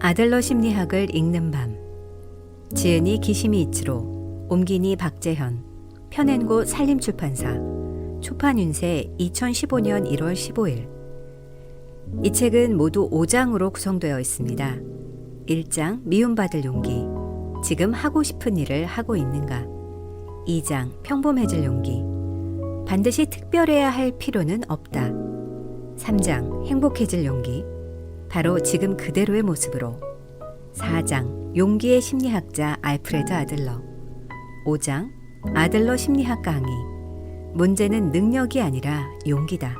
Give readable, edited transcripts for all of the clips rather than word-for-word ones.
아들러 심리학을 읽는 밤. 지은이 기시미이치로, 옮기니 박재현, 펴낸고 산림출판사, 초판윤세 2015년 1월 15일. 이 책은 모두 5장으로 구성되어 있습니다. 1장 미움받을 용기, 지금 하고 싶은 일을 하고 있는가. 2장 평범해질 용기, 반드시 특별해야 할 필요는 없다. 3장 행복해질 용기, 바로 지금 그대로의 모습으로. 4장 용기의 심리학자 알프레드 아들러. 5장 아들러 심리학 강의, 문제는 능력이 아니라 용기다.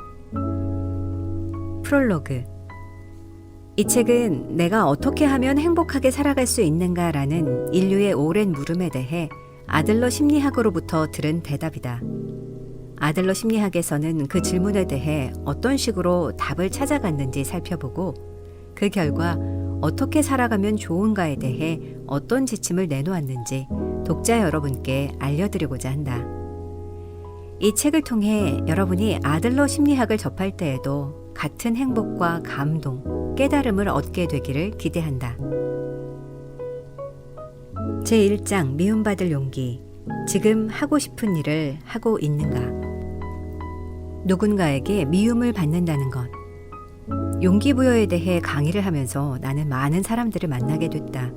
프롤로그. 이 책은 내가 어떻게 하면 행복하게 살아갈 수 있는가라는 인류의 오랜 물음에 대해 아들러 심리학으로부터 들은 대답이다. 아들러 심리학에서는 그 질문에 대해 어떤 식으로 답을 찾아갔는지 살펴보고 그 결과 어떻게 살아가면 좋은가에 대해 어떤 지침을 내놓았는지 독자 여러분께 알려드리고자 한다. 이 책을 통해 여러분이 아들러 심리학을 접할 때에도 같은 행복과 감동, 깨달음을 얻게 되기를 기대한다. 제1장 미움받을 용기, 지금 하고 싶은 일을 하고 있는가. 누군가에게 미움을 받는다는 것. 용기부여에 대해 강의를 하면서 나는 많은 사람들을 만나게 됐다.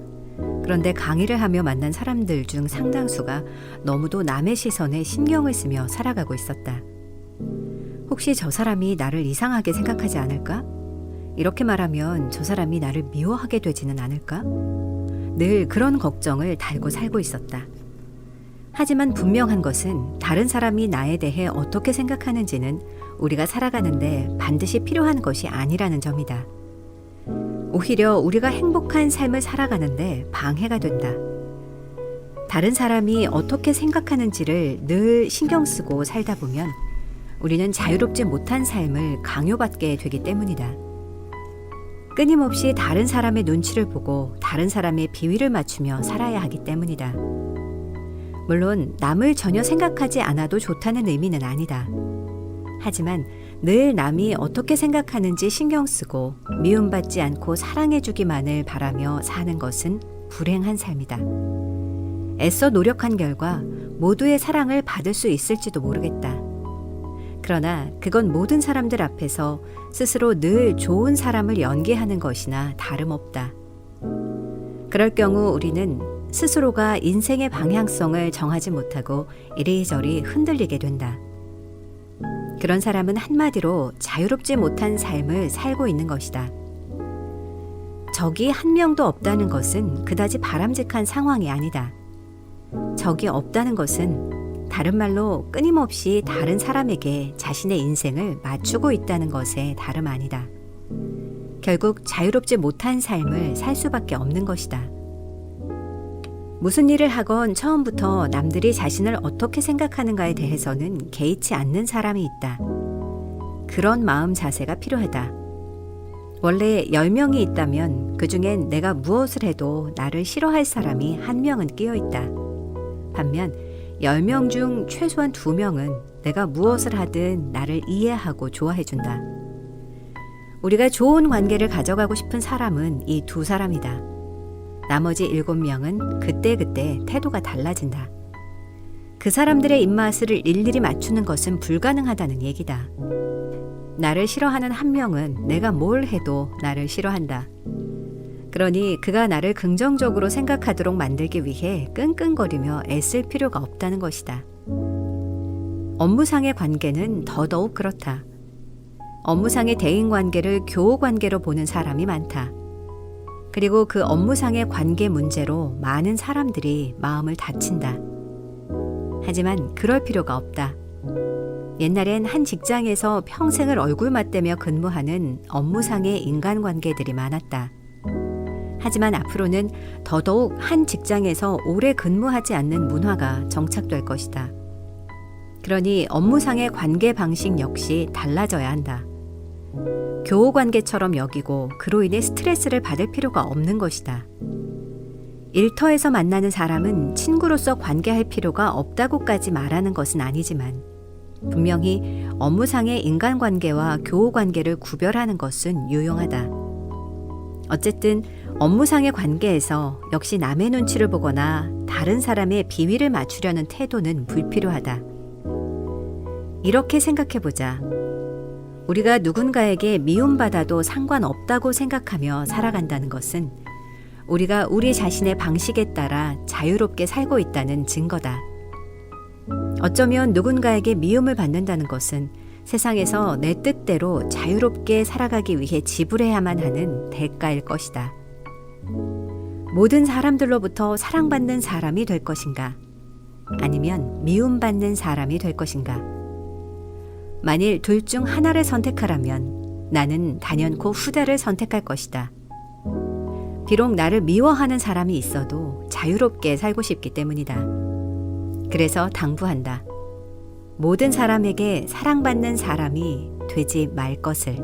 그런데 강의를 하며 만난 사람들 중 상당수가 너무도 남의 시선에 신경을 쓰며 살아가고 있었다. 혹시 저 사람이 나를 이상하게 생각하지 않을까? 이렇게 말하면 저 사람이 나를 미워하게 되지는 않을까? 늘 그런 걱정을 달고 살고 있었다. 하지만 분명한 것은 다른 사람이 나에 대해 어떻게 생각하는지는 우리가 살아가는데 반드시 필요한 것이 아니라는 점이다. 오히려 우리가 행복한 삶을 살아가는데 방해가 된다. 다른 사람이 어떻게 생각하는지를 늘 신경 쓰고 살다 보면 우리는 자유롭지 못한 삶을 강요받게 되기 때문이다. 끊임없이 다른 사람의 눈치를 보고 다른 사람의 비위를 맞추며 살아야 하기 때문이다. 물론 남을 전혀 생각하지 않아도 좋다는 의미는 아니다. 하지만 늘 남이 어떻게 생각하는지 신경 쓰고 미움받지 않고 사랑해주기만을 바라며 사는 것은 불행한 삶이다. 애써 노력한 결과 모두의 사랑을 받을 수 있을지도 모르겠다. 그러나 그건 모든 사람들 앞에서 스스로 늘 좋은 사람을 연기하는 것이나 다름없다. 그럴 경우 우리는 스스로가 인생의 방향성을 정하지 못하고 이리저리 흔들리게 된다. 그런 사람은 한마디로 자유롭지 못한 삶을 살고 있는 것이다. 적이 한 명도 없다는 것은 그다지 바람직한 상황이 아니다. 적이 없다는 것은 다른 말로 끊임없이 다른 사람에게 자신의 인생을 맞추고 있다는 것에 다름 아니다. 결국 자유롭지 못한 삶을 살 수밖에 없는 것이다. 무슨 일을 하건 처음부터 남들이 자신을 어떻게 생각하는가에 대해서는 개의치 않는 사람이 있다. 그런 마음 자세가 필요하다. 원래 10명이 있다면 그 중엔 내가 무엇을 해도 나를 싫어할 사람이 1명은 끼어 있다. 반면 10명 중 최소한 2명은 내가 무엇을 하든 나를 이해하고 좋아해준다. 우리가 좋은 관계를 가져가고 싶은 사람은 이 2사람이다. 나머지 7명은 그때그때 태도가 달라진다. 그 사람들의 입맛을 일일이 맞추는 것은 불가능하다는 얘기다. 나를 싫어하는 1명은 내가 뭘 해도 나를 싫어한다. 그러니 그가 나를 긍정적으로 생각하도록 만들기 위해 끙끙거리며 애쓸 필요가 없다는 것이다. 업무상의 관계는 더더욱 그렇다. 업무상의 대인관계를 교우관계로 보는 사람이 많다. 그리고 그 업무상의 관계 문제로 많은 사람들이 마음을 다친다. 하지만 그럴 필요가 없다. 옛날엔 한 직장에서 평생을 얼굴 맞대며 근무하는 업무상의 인간관계들이 많았다. 하지만 앞으로는 더더욱 한 직장에서 오래 근무하지 않는 문화가 정착될 것이다. 그러니 업무상의 관계 방식 역시 달라져야 한다. 교우관계처럼 여기고 그로 인해 스트레스를 받을 필요가 없는 것이다. 일터에서 만나는 사람은 친구로서 관계할 필요가 없다고까지 말하는 것은 아니지만 분명히 업무상의 인간관계와 교우관계를 구별하는 것은 유용하다. 어쨌든 업무상의 관계에서 역시 남의 눈치를 보거나 다른 사람의 비위를 맞추려는 태도는 불필요하다. 이렇게 생각해보자. 우리가 누군가에게 미움받아도 상관없다고 생각하며 살아간다는 것은 우리가 우리 자신의 방식에 따라 자유롭게 살고 있다는 증거다. 어쩌면 누군가에게 미움을 받는다는 것은 세상에서 내 뜻대로 자유롭게 살아가기 위해 지불해야만 하는 대가일 것이다. 모든 사람들로부터 사랑받는 사람이 될 것인가? 아니면 미움받는 사람이 될 것인가? 만일 둘 중 하나를 선택하라면 나는 단연코 후자를 선택할 것이다. 비록 나를 미워하는 사람이 있어도 자유롭게 살고 싶기 때문이다. 그래서 당부한다. 모든 사람에게 사랑받는 사람이 되지 말 것을.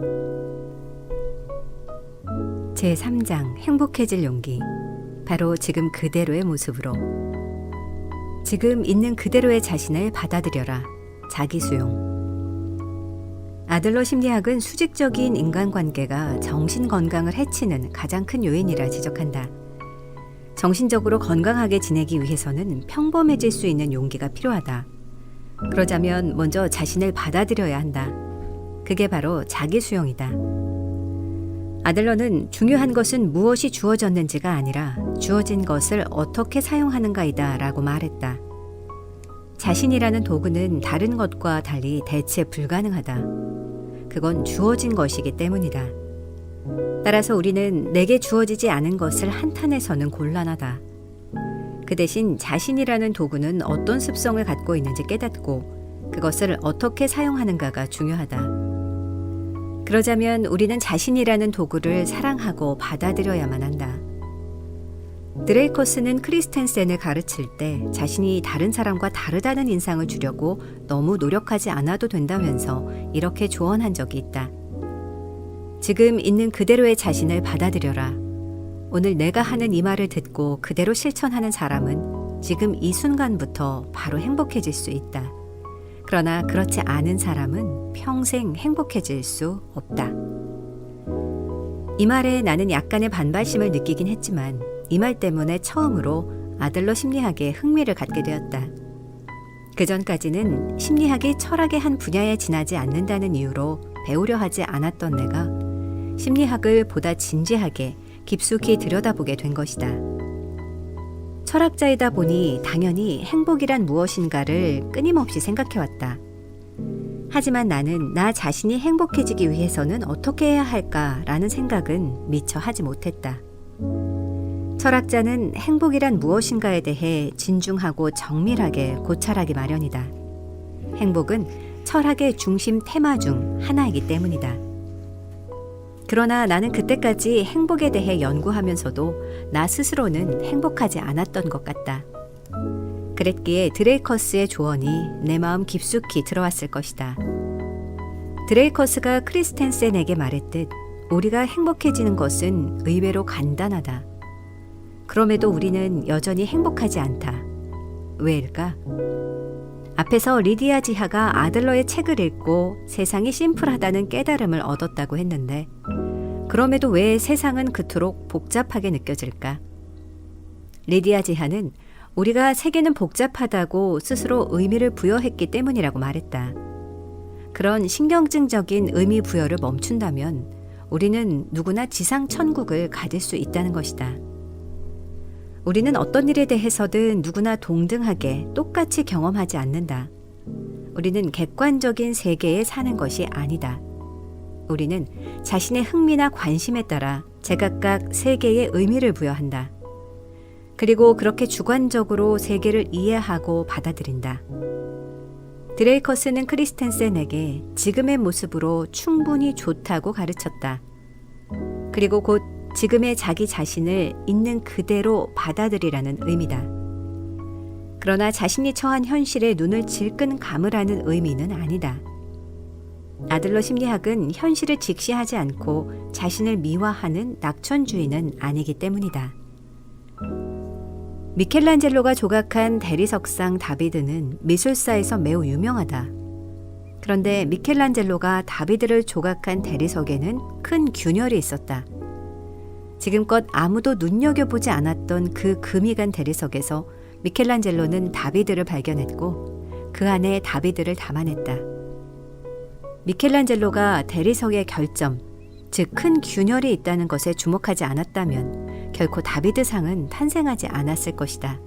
제3장 행복해질 용기. 바로 지금 그대로의 모습으로. 지금 있는 그대로의 자신을 받아들여라. 자기수용. 아들러 심리학은 수직적인 인간관계가 정신건강을 해치는 가장 큰 요인이라 지적한다. 정신적으로 건강하게 지내기 위해서는 평범해질 수 있는 용기가 필요하다. 그러자면 먼저 자신을 받아들여야 한다. 그게 바로 자기수용이다. 아들러는 중요한 것은 무엇이 주어졌는지가 아니라 주어진 것을 어떻게 사용하는가이다 라고 말했다. 자신이라는 도구는 다른 것과 달리 대체 불가능하다. 그건 주어진 것이기 때문이다. 따라서 우리는 내게 주어지지 않은 것을 한탄해서는 곤란하다. 그 대신 자신이라는 도구는 어떤 습성을 갖고 있는지 깨닫고 그것을 어떻게 사용하는가가 중요하다. 그러자면 우리는 자신이라는 도구를 사랑하고 받아들여야만 한다. 드레이커스는 크리스텐센을 가르칠 때 자신이 다른 사람과 다르다는 인상을 주려고 너무 노력하지 않아도 된다면서 이렇게 조언한 적이 있다. 지금 있는 그대로의 자신을 받아들여라. 오늘 내가 하는 이 말을 듣고 그대로 실천하는 사람은 지금 이 순간부터 바로 행복해질 수 있다. 그러나 그렇지 않은 사람은 평생 행복해질 수 없다. 이 말에 나는 약간의 반발심을 느끼긴 했지만 이 말 때문에 처음으로 아들러 심리학에 흥미를 갖게 되었다. 그전까지는 심리학이 철학의 한 분야에 지나지 않는다는 이유로 배우려 하지 않았던 내가 심리학을 보다 진지하게 깊숙이 들여다보게 된 것이다. 철학자이다 보니 당연히 행복이란 무엇인가를 끊임없이 생각해왔다. 하지만 나는 나 자신이 행복해지기 위해서는 어떻게 해야 할까라는 생각은 미처 하지 못했다. 철학자는 행복이란 무엇인가에 대해 진중하고 정밀하게 고찰하기 마련이다. 행복은 철학의 중심 테마 중 하나이기 때문이다. 그러나 나는 그때까지 행복에 대해 연구하면서도 나 스스로는 행복하지 않았던 것 같다. 그랬기에 드레이커스의 조언이 내 마음 깊숙이 들어왔을 것이다. 드레이커스가 크리스텐센에게 말했듯 우리가 행복해지는 것은 의외로 간단하다. 그럼에도 우리는 여전히 행복하지 않다. 왜일까? 앞에서 리디아 지하가 아들러의 책을 읽고 세상이 심플하다는 깨달음을 얻었다고 했는데 그럼에도 왜 세상은 그토록 복잡하게 느껴질까? 리디아 지하는 우리가 세계는 복잡하다고 스스로 의미를 부여했기 때문이라고 말했다. 그런 신경증적인 의미 부여를 멈춘다면 우리는 누구나 지상 천국을 가질 수 있다는 것이다. 우리는 어떤 일에 대해서든 누구나 동등하게 똑같이 경험하지 않는다. 우리는 객관적인 세계에 사는 것이 아니다. 우리는 자신의 흥미나 관심에 따라 제각각 세계에 의미를 부여한다. 그리고 그렇게 주관적으로 세계를 이해하고 받아들인다. 드레이커스는 크리스텐센에게 지금의 모습으로 충분히 좋다고 가르쳤다. 그리고 곧 지금의 자기 자신을 있는 그대로 받아들이라는 의미다. 그러나 자신이 처한 현실에 눈을 질끈 감으라는 의미는 아니다. 아들러 심리학은 현실을 직시하지 않고 자신을 미화하는 낙천주의는 아니기 때문이다. 미켈란젤로가 조각한 대리석상 다비드는 미술사에서 매우 유명하다. 그런데 미켈란젤로가 다비드를 조각한 대리석에는 큰 균열이 있었다. 지금껏 아무도 눈여겨보지 않았던 그 금이 간 대리석에서 미켈란젤로는 다비드를 발견했고 그 안에 다비드를 담아냈다. 미켈란젤로가 대리석의 결점, 즉 큰 균열이 있다는 것에 주목하지 않았다면 결코 다비드상은 탄생하지 않았을 것이다.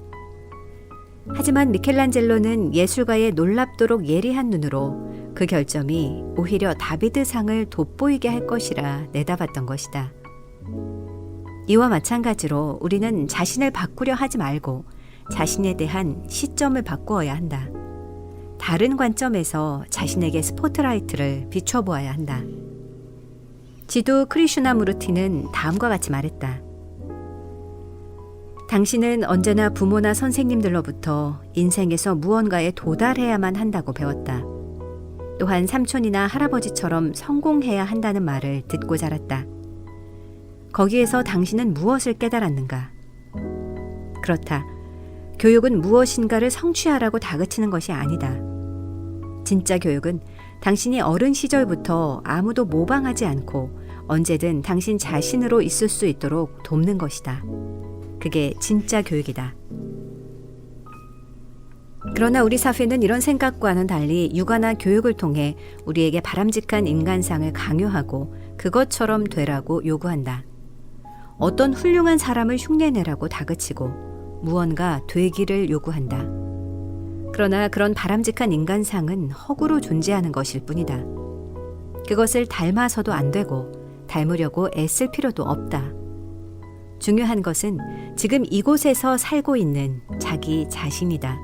하지만 미켈란젤로는 예술가의 놀랍도록 예리한 눈으로 그 결점이 오히려 다비드상을 돋보이게 할 것이라 내다봤던 것이다. 이와 마찬가지로 우리는 자신을 바꾸려 하지 말고 자신에 대한 시점을 바꾸어야 한다. 다른 관점에서 자신에게 스포트라이트를 비춰보아야 한다. 지도 크리슈나무르티는 다음과 같이 말했다. 당신은 언제나 부모나 선생님들로부터 인생에서 무언가에 도달해야만 한다고 배웠다. 또한 삼촌이나 할아버지처럼 성공해야 한다는 말을 듣고 자랐다. 거기에서 당신은 무엇을 깨달았는가? 그렇다. 교육은 무엇인가를 성취하라고 다그치는 것이 아니다. 진짜 교육은 당신이 어른 시절부터 아무도 모방하지 않고 언제든 당신 자신으로 있을 수 있도록 돕는 것이다. 그게 진짜 교육이다. 그러나 우리 사회는 이런 생각과는 달리 육아나 교육을 통해 우리에게 바람직한 인간상을 강요하고 그것처럼 되라고 요구한다. 어떤 훌륭한 사람을 흉내내라고 다그치고 무언가 되기를 요구한다. 그러나 그런 바람직한 인간상은 허구로 존재하는 것일 뿐이다. 그것을 닮아서도 안 되고 닮으려고 애쓸 필요도 없다. 중요한 것은 지금 이곳에서 살고 있는 자기 자신이다.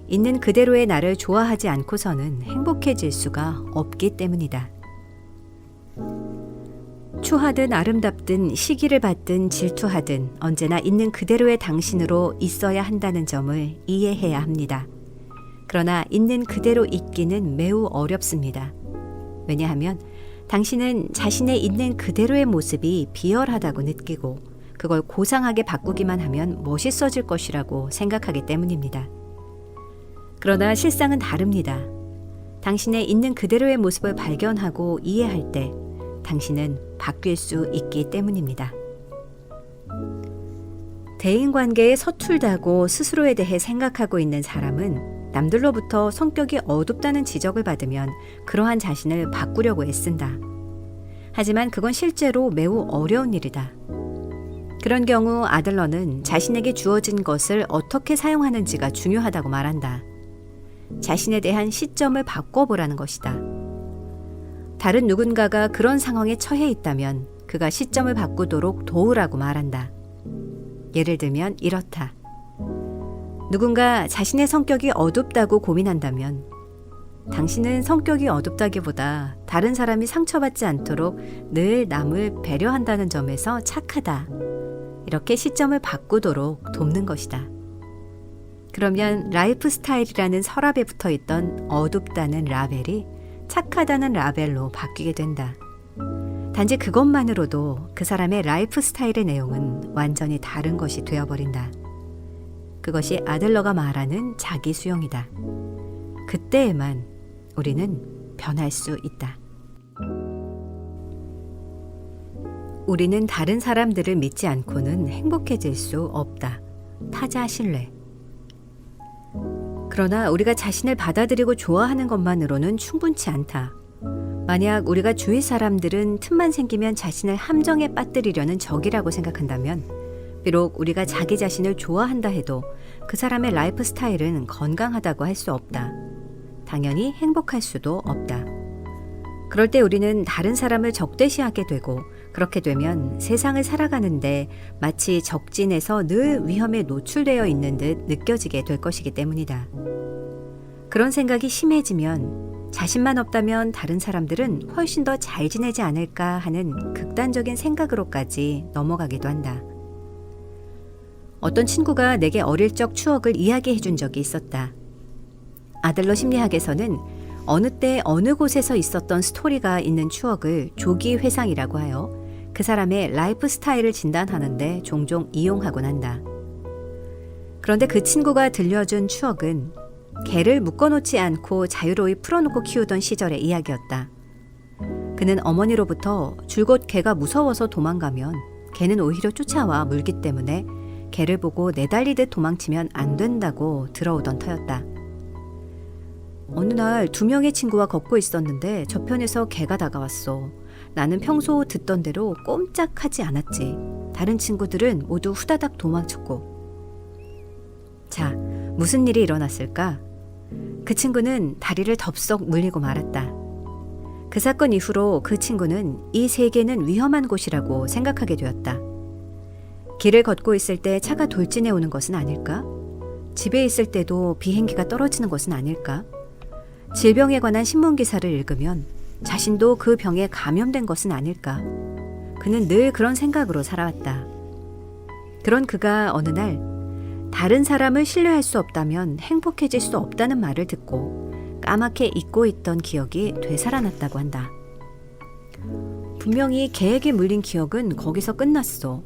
있는 그대로의 나를 좋아하지 않고서는 행복해질 수가 없기 때문이다. 추하든 아름답든 시기를 받든 질투하든 언제나 있는 그대로의 당신으로 있어야 한다는 점을 이해해야 합니다. 그러나 있는 그대로 있기는 매우 어렵습니다. 왜냐하면 당신은 자신의 있는 그대로의 모습이 비열하다고 느끼고 그걸 고상하게 바꾸기만 하면 멋있어질 것이라고 생각하기 때문입니다. 그러나 실상은 다릅니다. 당신의 있는 그대로의 모습을 발견하고 이해할 때 당신은 바뀔 수 있기 때문입니다. 대인관계에 서툴다고 스스로에 대해 생각하고 있는 사람은 남들로부터 성격이 어둡다는 지적을 받으면 그러한 자신을 바꾸려고 애쓴다. 하지만 그건 실제로 매우 어려운 일이다. 그런 경우 아들러는 자신에게 주어진 것을 어떻게 사용하는지가 중요하다고 말한다. 자신에 대한 시점을 바꿔보라는 것이다. 다른 누군가가 그런 상황에 처해 있다면 그가 시점을 바꾸도록 도우라고 말한다. 예를 들면 이렇다. 누군가 자신의 성격이 어둡다고 고민한다면 당신은 성격이 어둡다기보다 다른 사람이 상처받지 않도록 늘 남을 배려한다는 점에서 착하다. 이렇게 시점을 바꾸도록 돕는 것이다. 그러면 라이프 스타일이라는 서랍에 붙어 있던 어둡다는 라벨이 착하다는 라벨로 바뀌게 된다. 단지 그것만으로도 그 사람의 라이프 스타일의 내용은 완전히 다른 것이 되어버린다. 그것이 아들러가 말하는 자기 수용이다. 그때에만 우리는 변할 수 있다. 우리는 다른 사람들을 믿지 않고는 행복해질 수 없다. 타자 신뢰. 그러나 우리가 자신을 받아들이고 좋아하는 것만으로는 충분치 않다. 만약 우리가 주위 사람들은 틈만 생기면 자신을 함정에 빠뜨리려는 적이라고 생각한다면 비록 우리가 자기 자신을 좋아한다 해도 그 사람의 라이프 스타일은 건강하다고 할 수 없다. 당연히 행복할 수도 없다. 그럴 때 우리는 다른 사람을 적대시하게 되고 그렇게 되면 세상을 살아가는데 마치 적진에서 늘 위험에 노출되어 있는 듯 느껴지게 될 것이기 때문이다. 그런 생각이 심해지면 자신만 없다면 다른 사람들은 훨씬 더 잘 지내지 않을까 하는 극단적인 생각으로까지 넘어가기도 한다. 어떤 친구가 내게 어릴 적 추억을 이야기해 준 적이 있었다. 아들러 심리학에서는 어느 때 어느 곳에서 있었던 스토리가 있는 추억을 조기 회상이라고 하여 그 사람의 라이프 스타일을 진단하는데 종종 이용하곤 한다. 그런데 그 친구가 들려준 추억은 개를 묶어놓지 않고 자유로이 풀어놓고 키우던 시절의 이야기였다. 그는 어머니로부터 줄곧 개가 무서워서 도망가면 개는 오히려 쫓아와 물기 때문에 개를 보고 내달리듯 도망치면 안 된다고 들어오던 터였다. 어느 날 2명의 친구와 걷고 있었는데 저편에서 개가 다가왔어. 나는 평소 듣던 대로 꼼짝하지 않았지. 다른 친구들은 모두 후다닥 도망쳤고. 자, 무슨 일이 일어났을까? 그 친구는 다리를 덥석 물리고 말았다. 그 사건 이후로 그 친구는 이 세계는 위험한 곳이라고 생각하게 되었다. 길을 걷고 있을 때 차가 돌진해 오는 것은 아닐까? 집에 있을 때도 비행기가 떨어지는 것은 아닐까? 질병에 관한 신문 기사를 읽으면 자신도 그 병에 감염된 것은 아닐까? 그는 늘 그런 생각으로 살아왔다. 그런 그가 어느 날 다른 사람을 신뢰할 수 없다면 행복해질 수 없다는 말을 듣고 까맣게 잊고 있던 기억이 되살아났다고 한다. 분명히 개에게 물린 기억은 거기서 끝났어.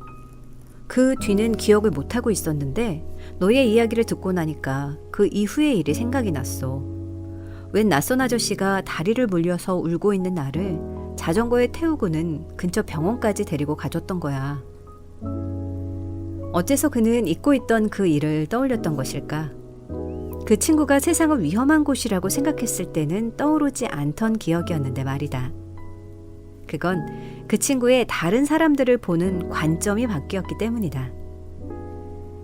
그 뒤는 기억을 못하고 있었는데 너의 이야기를 듣고 나니까 그 이후의 일이 생각이 났어. 웬 낯선 아저씨가 다리를 물려서 울고 있는 나를 자전거에 태우고는 근처 병원까지 데리고 가줬던 거야. 어째서 그는 잊고 있던 그 일을 떠올렸던 것일까? 그 친구가 세상을 위험한 곳이라고 생각했을 때는 떠오르지 않던 기억이었는데 말이다. 그건 그 친구의 다른 사람들을 보는 관점이 바뀌었기 때문이다.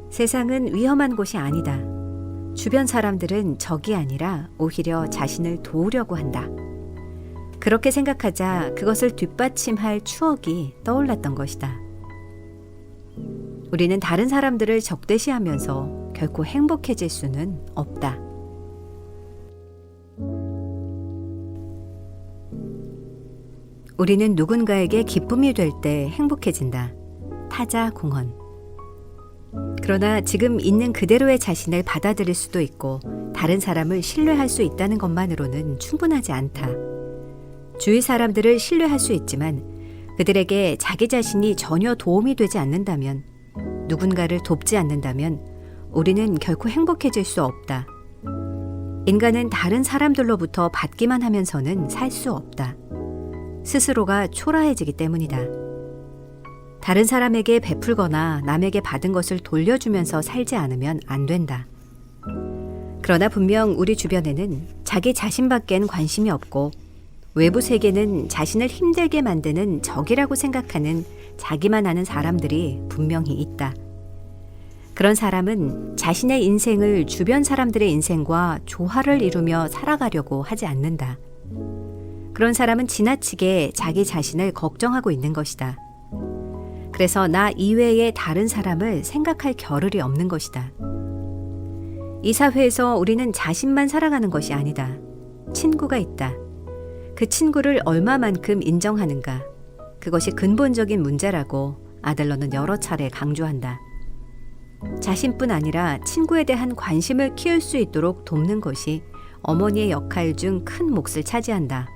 세상은 위험한 곳이 아니다. 주변 사람들은 적이 아니라 오히려 자신을 도우려고 한다. 그렇게 생각하자 그것을 뒷받침할 추억이 떠올랐던 것이다. 우리는 다른 사람들을 적대시하면서 결코 행복해질 수는 없다. 우리는 누군가에게 기쁨이 될 때 행복해진다. 타자 공헌. 그러나 지금 있는 그대로의 자신을 받아들일 수도 있고 다른 사람을 신뢰할 수 있다는 것만으로는 충분하지 않다. 주위 사람들을 신뢰할 수 있지만 그들에게 자기 자신이 전혀 도움이 되지 않는다면, 누군가를 돕지 않는다면 우리는 결코 행복해질 수 없다. 인간은 다른 사람들로부터 받기만 하면서는 살 수 없다. 스스로가 초라해지기 때문이다. 다른 사람에게 베풀거나 남에게 받은 것을 돌려주면서 살지 않으면 안 된다. 그러나 분명 우리 주변에는 자기 자신밖엔 관심이 없고 외부 세계는 자신을 힘들게 만드는 적이라고 생각하는 자기만 아는 사람들이 분명히 있다. 그런 사람은 자신의 인생을 주변 사람들의 인생과 조화를 이루며 살아가려고 하지 않는다. 그런 사람은 지나치게 자기 자신을 걱정하고 있는 것이다. 그래서 나 이외의 다른 사람을 생각할 겨를이 없는 것이다. 이 사회에서 우리는 자신만 살아가는 것이 아니다. 친구가 있다. 그 친구를 얼마만큼 인정하는가. 그것이 근본적인 문제라고 아들러는 여러 차례 강조한다. 자신뿐 아니라 친구에 대한 관심을 키울 수 있도록 돕는 것이 어머니의 역할 중 큰 몫을 차지한다.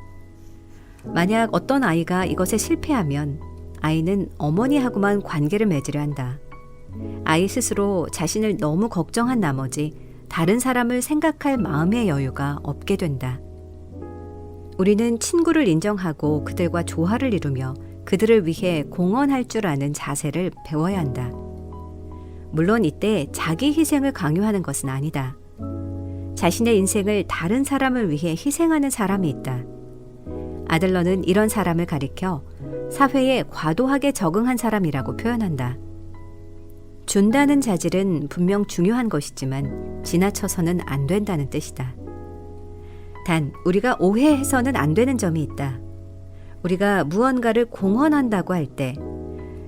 만약 어떤 아이가 이것에 실패하면 아이는 어머니하고만 관계를 맺으려 한다. 아이 스스로 자신을 너무 걱정한 나머지 다른 사람을 생각할 마음의 여유가 없게 된다. 우리는 친구를 인정하고 그들과 조화를 이루며 그들을 위해 공헌할 줄 아는 자세를 배워야 한다. 물론 이때 자기 희생을 강요하는 것은 아니다. 자신의 인생을 다른 사람을 위해 희생하는 사람이 있다. 아들러는 이런 사람을 가리켜 사회에 과도하게 적응한 사람이라고 표현한다. 준다는 자질은 분명 중요한 것이지만 지나쳐서는 안 된다는 뜻이다. 단 우리가 오해해서는 안 되는 점이 있다. 우리가 무언가를 공헌한다고 할 때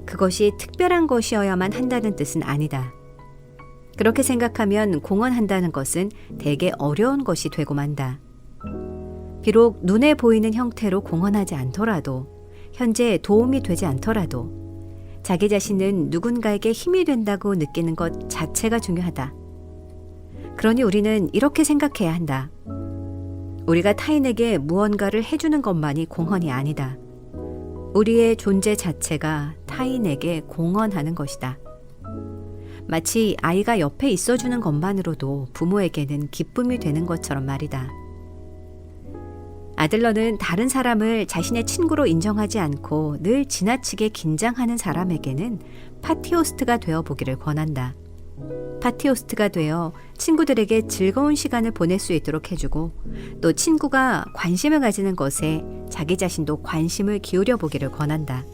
그것이 특별한 것이어야만 한다는 뜻은 아니다. 그렇게 생각하면 공헌한다는 것은 되게 어려운 것이 되고 만다. 비록 눈에 보이는 형태로 공헌하지 않더라도, 현재 도움이 되지 않더라도 자기 자신은 누군가에게 힘이 된다고 느끼는 것 자체가 중요하다. 그러니 우리는 이렇게 생각해야 한다. 우리가 타인에게 무언가를 해주는 것만이 공헌이 아니다. 우리의 존재 자체가 타인에게 공헌하는 것이다. 마치 아이가 옆에 있어주는 것만으로도 부모에게는 기쁨이 되는 것처럼 말이다. 아들러는 다른 사람을 자신의 친구로 인정하지 않고 늘 지나치게 긴장하는 사람에게는 파티 호스트가 되어 보기를 권한다. 파티 호스트가 되어 친구들에게 즐거운 시간을 보낼 수 있도록 해주고 또 친구가 관심을 가지는 것에 자기 자신도 관심을 기울여 보기를 권한다.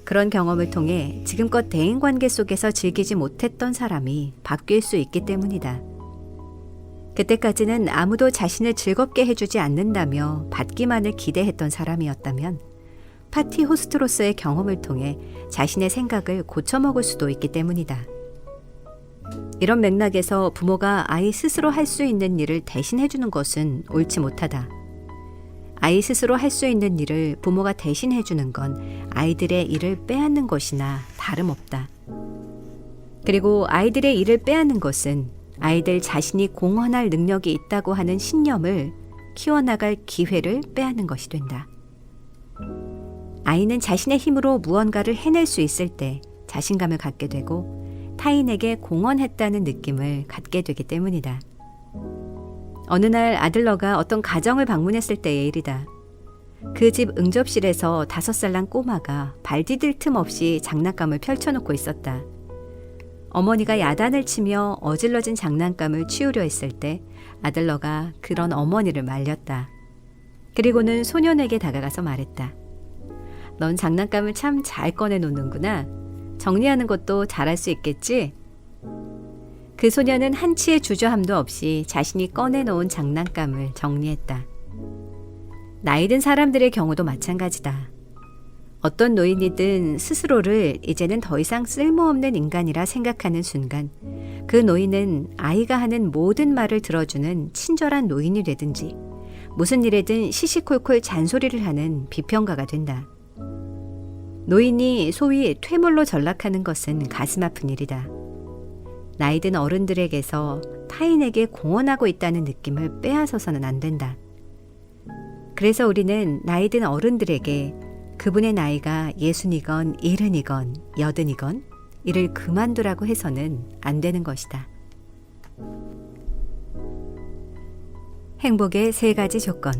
그런 경험을 통해 지금껏 대인관계 속에서 즐기지 못했던 사람이 바뀔 수 있기 때문이다. 그때까지는 아무도 자신을 즐겁게 해주지 않는다며 받기만을 기대했던 사람이었다면 파티 호스트로서의 경험을 통해 자신의 생각을 고쳐먹을 수도 있기 때문이다. 이런 맥락에서 부모가 아이 스스로 할 수 있는 일을 대신해주는 것은 옳지 못하다. 아이 스스로 할 수 있는 일을 부모가 대신해주는 건 아이들의 일을 빼앗는 것이나 다름없다. 그리고 아이들의 일을 빼앗는 것은 아이들 자신이 공헌할 능력이 있다고 하는 신념을 키워나갈 기회를 빼앗는 것이 된다. 아이는 자신의 힘으로 무언가를 해낼 수 있을 때 자신감을 갖게 되고 타인에게 공헌했다는 느낌을 갖게 되기 때문이다. 어느 날 아들러가 어떤 가정을 방문했을 때의 일이다. 그 집 응접실에서 5살 난 꼬마가 발 디딜 틈 없이 장난감을 펼쳐놓고 있었다. 어머니가 야단을 치며 어질러진 장난감을 치우려 했을 때 아들러가 그런 어머니를 말렸다. 그리고는 소년에게 다가가서 말했다. 넌 장난감을 참 잘 꺼내놓는구나. 정리하는 것도 잘할 수 있겠지? 그 소년은 한치의 주저함도 없이 자신이 꺼내놓은 장난감을 정리했다. 나이 든 사람들의 경우도 마찬가지다. 어떤 노인이든 스스로를 이제는 더 이상 쓸모없는 인간이라 생각하는 순간 그 노인은 아이가 하는 모든 말을 들어주는 친절한 노인이 되든지 무슨 일에든 시시콜콜 잔소리를 하는 비평가가 된다. 노인이 소위 퇴물로 전락하는 것은 가슴 아픈 일이다. 나이든 어른들에게서 타인에게 공헌하고 있다는 느낌을 빼앗아서는 안 된다. 그래서 우리는 나이든 어른들에게 그분의 나이가 60이건 70이건 80이건 이를 그만두라고 해서는 안 되는 것이다. 행복의 3가지 조건.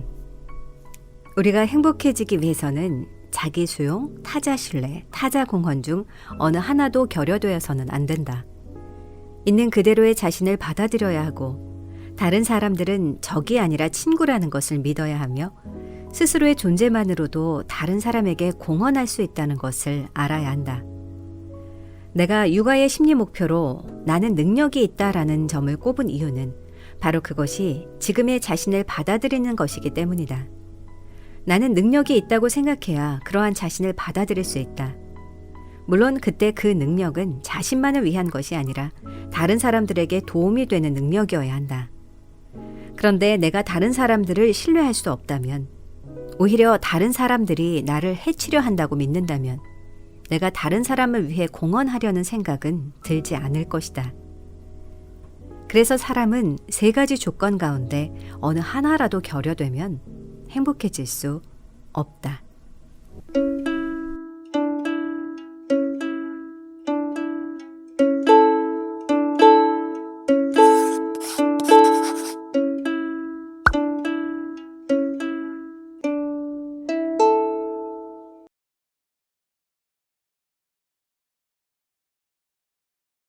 우리가 행복해지기 위해서는 자기 수용, 타자 신뢰, 타자 공헌 중 어느 하나도 결여되어서는 안 된다. 있는 그대로의 자신을 받아들여야 하고 다른 사람들은 적이 아니라 친구라는 것을 믿어야 하며 스스로의 존재만으로도 다른 사람에게 공헌할 수 있다는 것을 알아야 한다. 내가 육아의 심리 목표로 나는 능력이 있다라는 점을 꼽은 이유는 바로 그것이 지금의 자신을 받아들이는 것이기 때문이다. 나는 능력이 있다고 생각해야 그러한 자신을 받아들일 수 있다. 물론 그때 그 능력은 자신만을 위한 것이 아니라 다른 사람들에게 도움이 되는 능력이어야 한다. 그런데 내가 다른 사람들을 신뢰할 수 없다면, 오히려 다른 사람들이 나를 해치려 한다고 믿는다면 내가 다른 사람을 위해 공헌하려는 생각은 들지 않을 것이다. 그래서 사람은 3가지 조건 가운데 어느 하나라도 결여되면 행복해질 수 없다.